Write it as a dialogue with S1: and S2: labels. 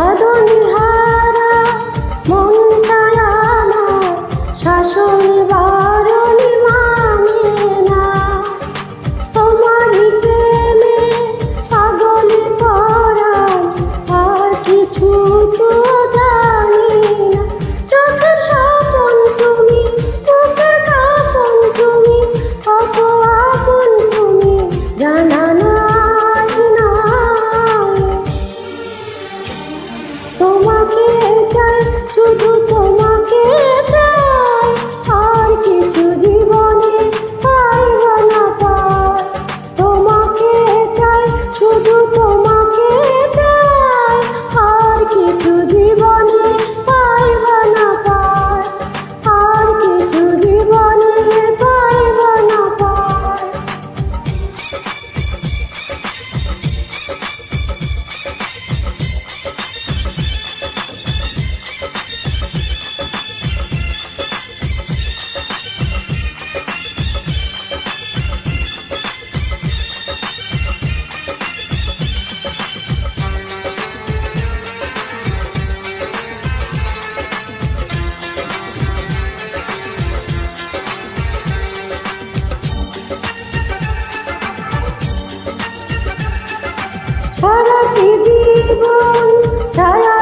S1: সাধনহারা মনটায় আমার শাসন বারণে মানে না। তোমারই প্রেমে পাগল পরাণ, আর কিছু তো জানি না। চোখের স্বপন তুমি, বুকের কাঁপন তুমি, কত আপন তুমি জানা নাই নাই। তোমাকে চাই, শুধু তোমাকে চাই, আর কিছু জীবনে পাইব না পাই। তোমাকে চাই, শুধু তোমাকে চাই, আর কিছু জীবনে পাইব না পাই, আর কিছু জীবনে পাইব না পাই। সারাটি জীবন ছায়া